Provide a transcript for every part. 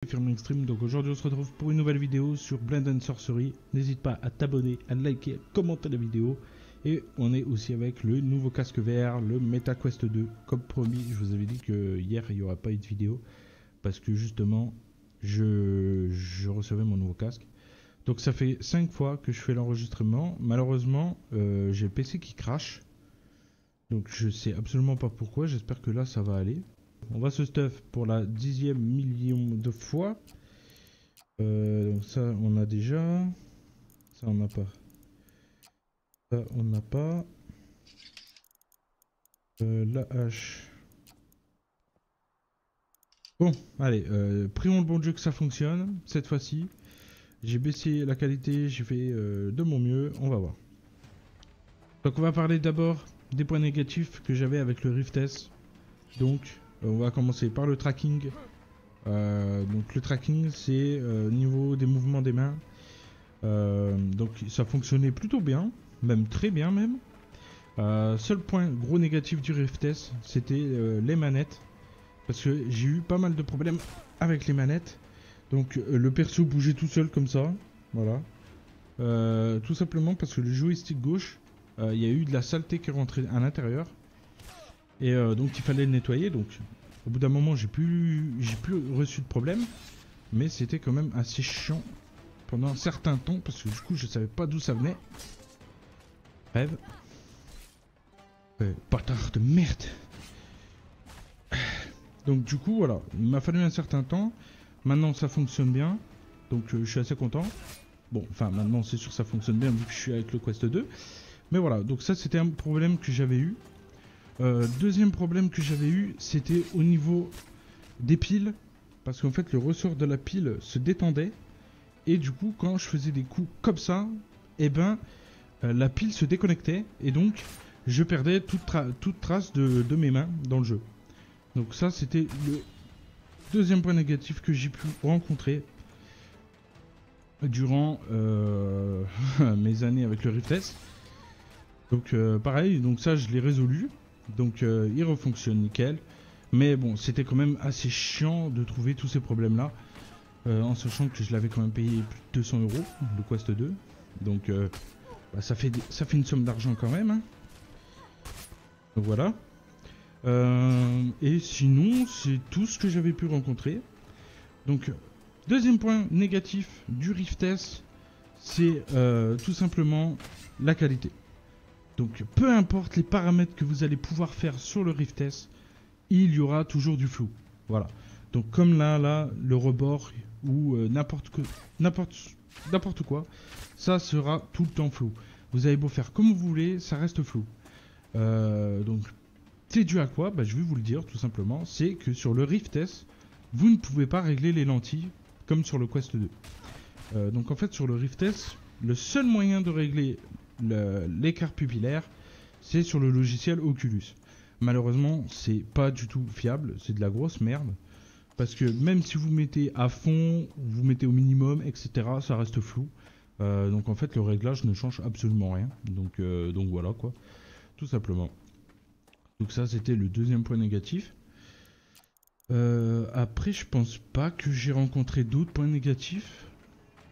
Firming Stream. Donc aujourd'hui on se retrouve pour une nouvelle vidéo sur Blade and Sorcery. N'hésite pas à t'abonner, à liker, à commenter la vidéo. Et on est aussi avec le nouveau casque VR, le MetaQuest 2. Comme promis, je vous avais dit que hier il n'y aurait pas eu de vidéo parce que justement je recevais mon nouveau casque. Donc ça fait 5 fois que je fais l'enregistrement. Malheureusement j'ai le PC qui crache. Donc je sais absolument pas pourquoi, j'espère que là ça va aller. On va se stuff pour la 10e million de fois. Donc ça on a déjà. Ça on n'a pas. Ça on n'a pas. La hache. Bon, allez, prions le bon Dieu que ça fonctionne cette fois-ci. J'ai baissé la qualité, j'ai fait de mon mieux, on va voir. Donc on va parler d'abord des points négatifs que j'avais avec le Rift S. Donc on va commencer par le tracking. Donc le tracking c'est au niveau des mouvements des mains. Donc ça fonctionnait plutôt bien, même très bien même. Seul point gros négatif du Rift S, c'était les manettes. Parce que j'ai eu pas mal de problèmes avec les manettes. Donc le perso bougeait tout seul comme ça. Voilà. Tout simplement parce que le joystick gauche, il y a eu de la saleté qui est rentrée à l'intérieur. Et donc il fallait le nettoyer. Donc au bout d'un moment j'ai plus reçu de problème. Mais c'était quand même assez chiant pendant un certain temps. Parce que du coup je savais pas d'où ça venait. Rêve. Bâtard de merde. Donc du coup voilà, il m'a fallu un certain temps. Maintenant ça fonctionne bien. Donc je suis assez content. Bon, enfin maintenant c'est sûr ça fonctionne bien vu que je suis avec le Quest 2. Mais voilà, donc ça c'était un problème que j'avais eu. Deuxième problème que j'avais eu, c'était au niveau des piles. Parce qu'en fait le ressort de la pile se détendait. Et du coup quand je faisais des coups comme ça, et ben la pile se déconnectait. Et donc je perdais toute trace de mes mains dans le jeu. Donc ça c'était le deuxième point négatif que j'ai pu rencontrer durant mes années avec le Rift S. Donc pareil, donc ça je l'ai résolu. Donc il refonctionne nickel. Mais bon, c'était quand même assez chiant de trouver tous ces problèmes là. En sachant que je l'avais quand même payé plus de 200 €, le Quest 2. Donc bah, ça fait une somme d'argent quand même. Hein. Donc voilà. Et sinon, c'est tout ce que j'avais pu rencontrer. Donc, deuxième point négatif du Rift S, c'est tout simplement la qualité. Donc, peu importe les paramètres que vous allez pouvoir faire sur le Rift S, il y aura toujours du flou. Voilà. Donc, comme là, le rebord ou n'importe quoi, ça sera tout le temps flou. Vous avez beau faire comme vous voulez, ça reste flou. Donc, c'est dû à quoi? Bah, je vais vous le dire tout simplement. C'est que sur le Rift S, vous ne pouvez pas régler les lentilles comme sur le Quest 2. Donc en fait sur le Rift S, le seul moyen de régler l'écart pupillaire, c'est sur le logiciel Oculus. Malheureusement, c'est pas du tout fiable, c'est de la grosse merde. Parce que même si vous mettez à fond, vous mettez au minimum, etc., ça reste flou. Donc en fait le réglage ne change absolument rien. Donc voilà quoi, tout simplement. Donc ça c'était le deuxième point négatif. Après je pense pas que j'ai rencontré d'autres points négatifs.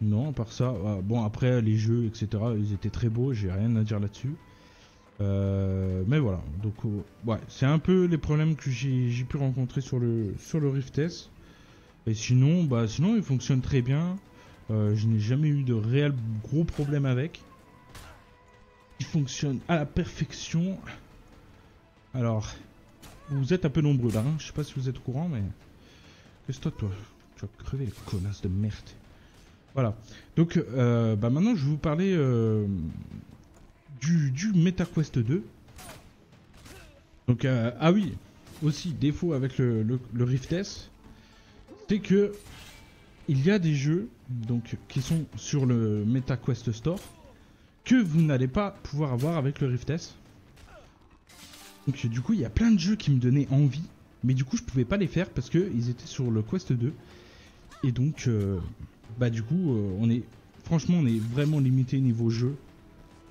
Non, à part ça. Bon après les jeux etc. ils étaient très beaux, j'ai rien à dire là-dessus. Mais voilà. Donc ouais, c'est un peu les problèmes que j'ai pu rencontrer sur le Rift S. Et sinon, sinon il fonctionne très bien. Je n'ai jamais eu de réel gros problème avec. Il fonctionne à la perfection. Alors, vous êtes un peu nombreux là, hein. Je sais pas si vous êtes au courant, mais... Qu'est-ce que toi? Tu vas crever les connasses de merde. Voilà. Donc, maintenant je vais vous parler du MetaQuest 2. Donc, ah oui, aussi, défaut avec le Rift S, c'est que il y a des jeux donc, qui sont sur le MetaQuest Store que vous n'allez pas pouvoir avoir avec le Rift S. Donc du coup il y a plein de jeux qui me donnaient envie, mais du coup je pouvais pas les faire parce que ils étaient sur le Quest 2. Et donc du coup on est vraiment limité niveau jeu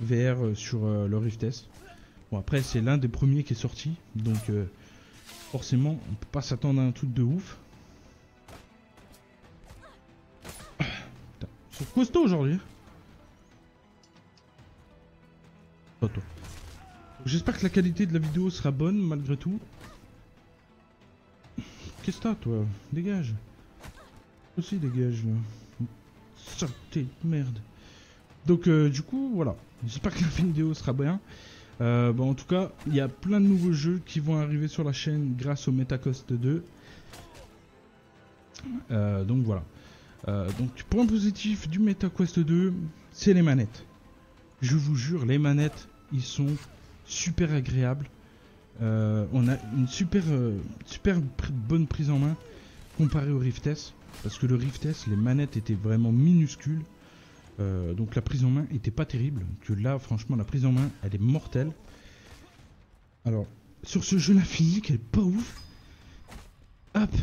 VR sur le Rift S. Bon après c'est l'un des premiers qui est sorti, donc forcément on peut pas s'attendre à un truc de ouf. costaud aujourd'hui. Toi. J'espère que la qualité de la vidéo sera bonne malgré tout. Qu'est-ce que t'as toi? Dégage. Aussi dégage là. Saleté de merde. Donc du coup voilà. J'espère que la vidéo sera bien. Bon en tout cas il y a plein de nouveaux jeux qui vont arriver sur la chaîne grâce au MetaQuest 2. Donc voilà. Donc point positif du MetaQuest 2, c'est les manettes. Je vous jure, les manettes, ils sont super agréables. On a une super bonne prise en main comparée au Rift S. Parce que le Rift S, les manettes étaient vraiment minuscules. Donc la prise en main était pas terrible. Que là, franchement, la prise en main, elle est mortelle. Alors, sur ce jeu, la physique, elle est pas ouf. Hop.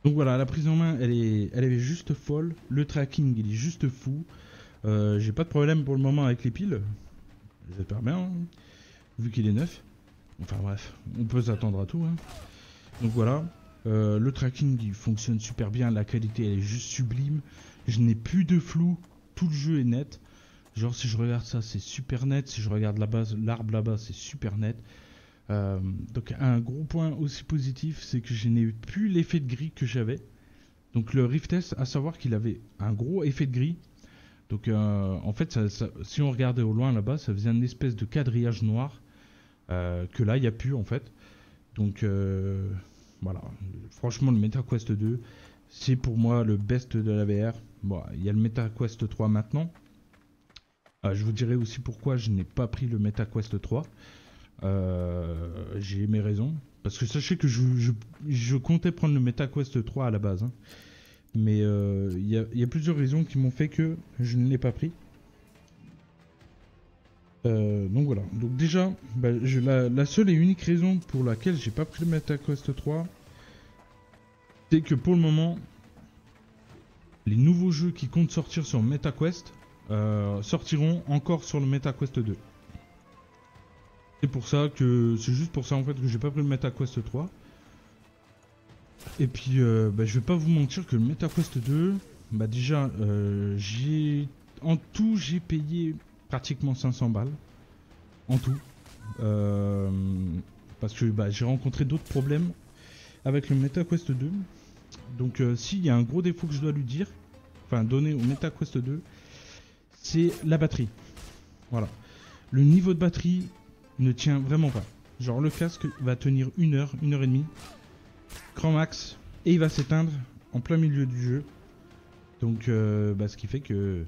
Donc voilà, la prise en main, elle est juste folle. Le tracking, il est juste fou. J'ai pas de problème pour le moment avec les piles. J'espère bien, hein, vu qu'il est neuf. Enfin bref, on peut s'attendre à tout. Hein. Donc voilà, le tracking il fonctionne super bien, la qualité elle est juste sublime. Je n'ai plus de flou, tout le jeu est net. Genre si je regarde ça c'est super net, si je regarde l'arbre là-bas c'est super net. Donc un gros point aussi positif c'est que je n'ai plus l'effet de gris que j'avais. Donc le Rift S, à savoir qu'il avait un gros effet de gris. Donc en fait, si on regardait au loin là-bas, ça faisait une espèce de quadrillage noir que là, il n'y a plus en fait. Donc voilà, franchement, le MetaQuest 2, c'est pour moi le best de la VR. Bon, il y a le MetaQuest 3 maintenant. Je vous dirai aussi pourquoi je n'ai pas pris le MetaQuest 3. J'ai mes raisons. Parce que sachez que je comptais prendre le MetaQuest 3 à la base. Hein. Mais il y a plusieurs raisons qui m'ont fait que je ne l'ai pas pris. Donc voilà. Donc déjà, bah, la seule et unique raison pour laquelle j'ai pas pris le MetaQuest 3, c'est que pour le moment, les nouveaux jeux qui comptent sortir sur MetaQuest sortiront encore sur le MetaQuest 2. C'est juste pour ça en fait que j'ai pas pris le MetaQuest 3. Et puis bah, je vais pas vous mentir que le MetaQuest 2, bah déjà en tout j'ai payé pratiquement 500 balles. En tout. Parce que bah, j'ai rencontré d'autres problèmes avec le MetaQuest 2. Donc s'il y a un gros défaut que je dois lui dire, enfin donner au MetaQuest 2, c'est la batterie. Voilà. Le niveau de batterie ne tient vraiment pas. Genre le casque va tenir 1 heure, 1 heure et demie. Grand max. Et il va s'éteindre en plein milieu du jeu. Donc bah, ce qui fait que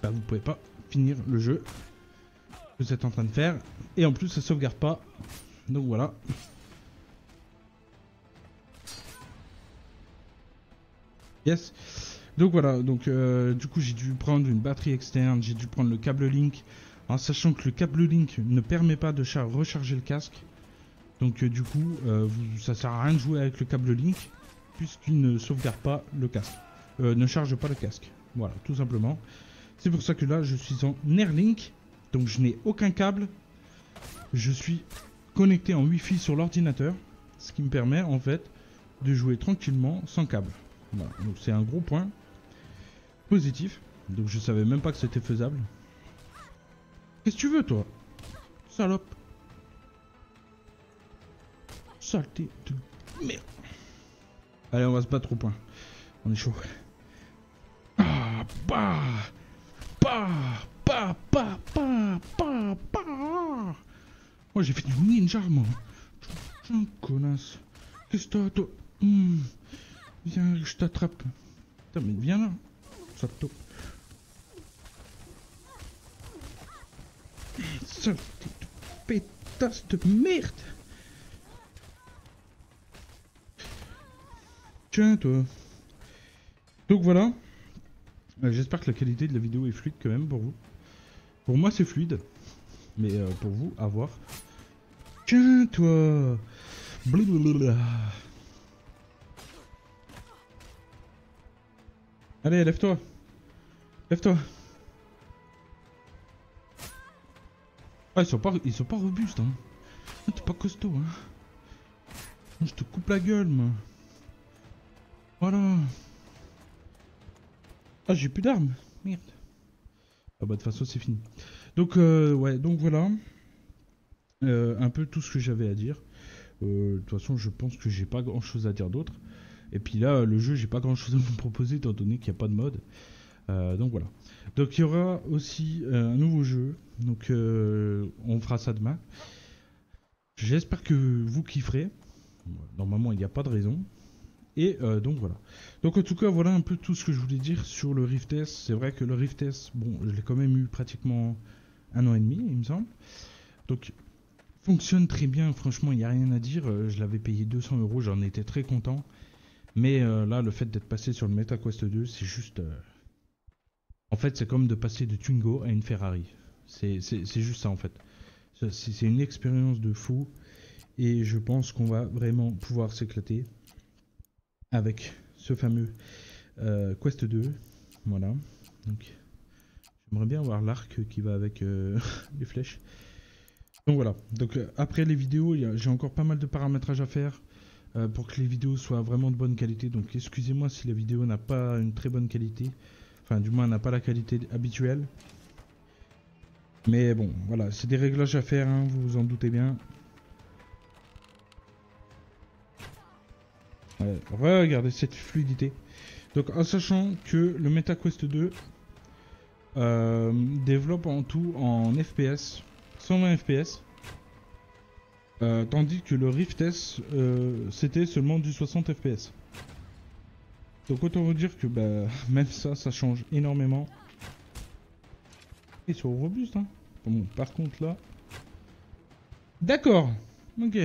bah, vous pouvez pas finir le jeu que vous êtes en train de faire. Et en plus ça sauvegarde pas. Donc voilà. Yes. Donc voilà, donc du coup j'ai dû prendre une batterie externe, j'ai dû prendre le câble Link, en sachant que le câble Link ne permet pas de recharger le casque. Donc du coup, ça sert à rien de jouer avec le câble Link, puisqu'il ne sauvegarde pas le casque, ne charge pas le casque. Voilà, tout simplement. C'est pour ça que là je suis en Airlink, donc je n'ai aucun câble, je suis connecté en Wi-Fi sur l'ordinateur, ce qui me permet en fait de jouer tranquillement sans câble. Voilà, donc c'est un gros point positif. Donc je savais même pas que c'était faisable. Qu'est-ce que tu veux toi? Salope. Saleté de merde. Allez on va se battre au point. On est chaud. Ah bah bah bah bah bah bah bah. Moi j'ai fait du ninja moi. Je suis un connasse. Qu'est-ce que t'as toi? Viens je t'attrape. Putain mais viens là. Sato. Saleté de pétasse de merde. Tiens toi. Donc voilà. J'espère que la qualité de la vidéo est fluide quand même pour vous. Pour moi c'est fluide. Mais pour vous, à voir. Tiens toi. Blablabla. Allez, lève-toi. Lève-toi. Ah, ils sont pas robustes, hein. Ah, t'es pas costaud, hein. Je te coupe la gueule, moi. Voilà. Ah, j'ai plus d'armes. Merde. Ah bah de toute façon c'est fini. Donc ouais, donc voilà. Un peu tout ce que j'avais à dire. De toute façon je pense que j'ai pas grand chose à dire d'autre. Et puis là le jeu j'ai pas grand chose à vous proposer étant donné qu'il n'y a pas de mode. Donc voilà. Donc il y aura aussi un nouveau jeu. Donc on fera ça demain. J'espère que vous kifferez. Normalement il n'y a pas de raison. Et donc voilà. Donc en tout cas voilà un peu tout ce que je voulais dire sur le Rift S. C'est vrai que le Rift S, bon je l'ai quand même eu pratiquement 1 an et demi il me semble. Donc fonctionne très bien, franchement il n'y a rien à dire. Je l'avais payé 200 euros, j'en étais très content. Mais là le fait d'être passé sur le MetaQuest 2 c'est juste... En fait c'est comme de passer de Twingo à une Ferrari. C'est juste ça en fait. C'est une expérience de fou. Et je pense qu'on va vraiment pouvoir s'éclater avec ce fameux Quest 2. Voilà. Donc, j'aimerais bien avoir l'arc qui va avec les flèches. Donc voilà. Donc après les vidéos, j'ai encore pas mal de paramétrages à faire pour que les vidéos soient vraiment de bonne qualité. Donc excusez-moi si la vidéo n'a pas une très bonne qualité. Enfin, du moins, n'a pas la qualité habituelle. Mais bon, voilà, c'est des réglages à faire, hein, vous vous en doutez bien. Ouais, regardez cette fluidité. Donc en sachant que le MetaQuest 2 développe en tout en FPS, 120 FPS. Tandis que le Rift S c'était seulement du 60 FPS. Donc autant vous dire que bah, même ça change énormément. Ils sont robustes hein. Bon, par contre là... D'accord. Ok.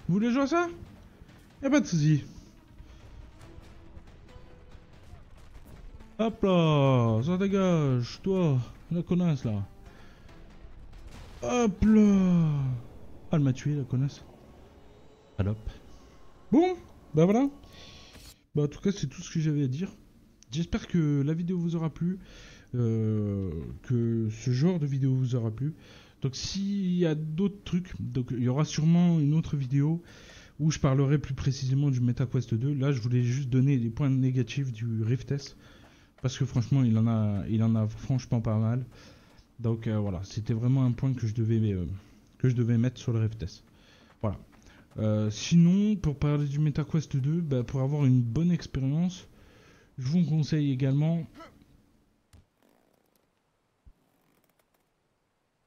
Vous voulez jouer à ça? Y'a pas de soucis. Hop là, ça dégage, toi, la connasse là. Hop là. Ah, elle m'a tué, la connasse. Salope. Bon, bah voilà. Bah en tout cas, c'est tout ce que j'avais à dire. J'espère que la vidéo vous aura plu, que ce genre de vidéo vous aura plu. Donc s'il y a d'autres trucs, donc il y aura sûrement une autre vidéo où je parlerai plus précisément du MetaQuest 2. Là, je voulais juste donner les points négatifs du Rift S. Parce que franchement, il en a franchement pas mal. Donc voilà, c'était vraiment un point que je devais mettre sur le Rift S. Voilà. Sinon, pour parler du MetaQuest 2, bah, pour avoir une bonne expérience, je vous conseille également...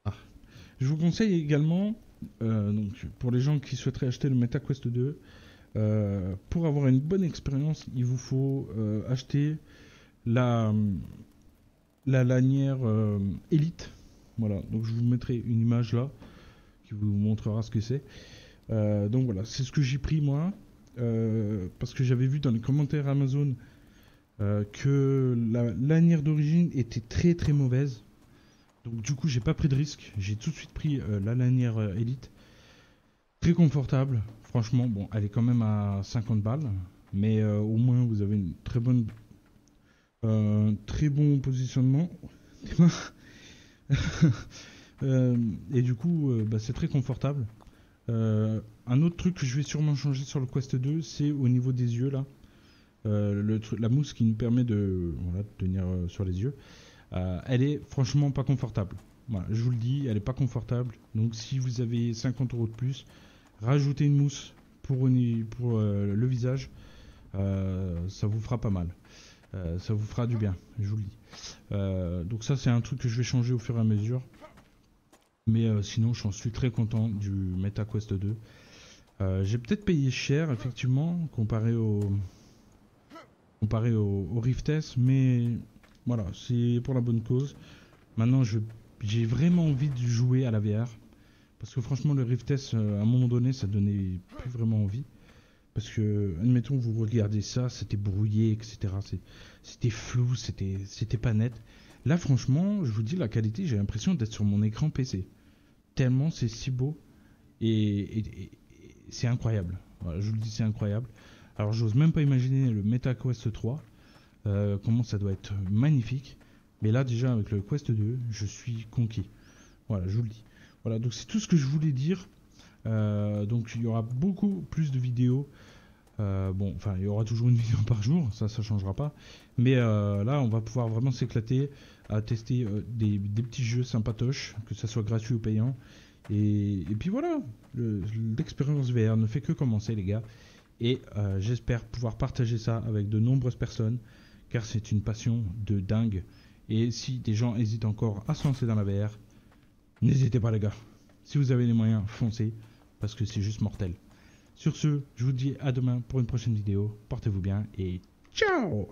Ah. Je vous conseille également, donc, pour les gens qui souhaiteraient acheter le MetaQuest 2, pour avoir une bonne expérience, il vous faut acheter la lanière Elite. Voilà, donc je vous mettrai une image là qui vous montrera ce que c'est. Donc voilà, c'est ce que j'ai pris moi, parce que j'avais vu dans les commentaires Amazon que la lanière d'origine était très très mauvaise. Donc du coup j'ai pas pris de risque, j'ai tout de suite pris la lanière Elite. Très confortable, franchement, bon elle est quand même à 50 balles, mais au moins vous avez une très bon positionnement. Et du coup bah, c'est très confortable. Un autre truc que je vais sûrement changer sur le Quest 2, c'est au niveau des yeux là. La mousse qui nous permet de, voilà, de tenir sur les yeux. Elle est franchement pas confortable. Voilà, je vous le dis, elle est pas confortable. Donc si vous avez 50 euros de plus, rajoutez une mousse pour le visage. Ça vous fera pas mal. Ça vous fera du bien, je vous le dis. Donc ça c'est un truc que je vais changer au fur et à mesure. Mais sinon j'en suis très content du MetaQuest 2. J'ai peut-être payé cher effectivement comparé au Rift S, mais voilà, c'est pour la bonne cause. Maintenant j'ai vraiment envie de jouer à la VR. Parce que franchement le Rift S à un moment donné ça donnait plus vraiment envie. Parce que, admettons, vous regardez ça, c'était brouillé, etc. C'était flou, c'était pas net. Là, franchement, je vous dis, la qualité, j'ai l'impression d'être sur mon écran PC. Tellement c'est si beau. Et c'est incroyable. Voilà, je vous le dis, c'est incroyable. Alors, j'ose même pas imaginer le MetaQuest 3. Comment ça doit être magnifique. Mais là, déjà, avec le Quest 2, je suis conquis. Voilà, je vous le dis. Voilà, donc c'est tout ce que je voulais dire. Donc, il y aura beaucoup plus de vidéos Bon, enfin, il y aura toujours une vidéo par jour, ça changera pas. Mais là, on va pouvoir vraiment s'éclater à tester des petits jeux sympatoches, que ça soit gratuit ou payant. Et puis voilà, l'expérience VR ne fait que commencer, les gars. Et j'espère pouvoir partager ça avec de nombreuses personnes, car c'est une passion de dingue. Et si des gens hésitent encore à se lancer dans la VR, n'hésitez pas, les gars. Si vous avez les moyens, foncez, parce que c'est juste mortel. Sur ce, je vous dis à demain pour une prochaine vidéo. Portez-vous bien et ciao!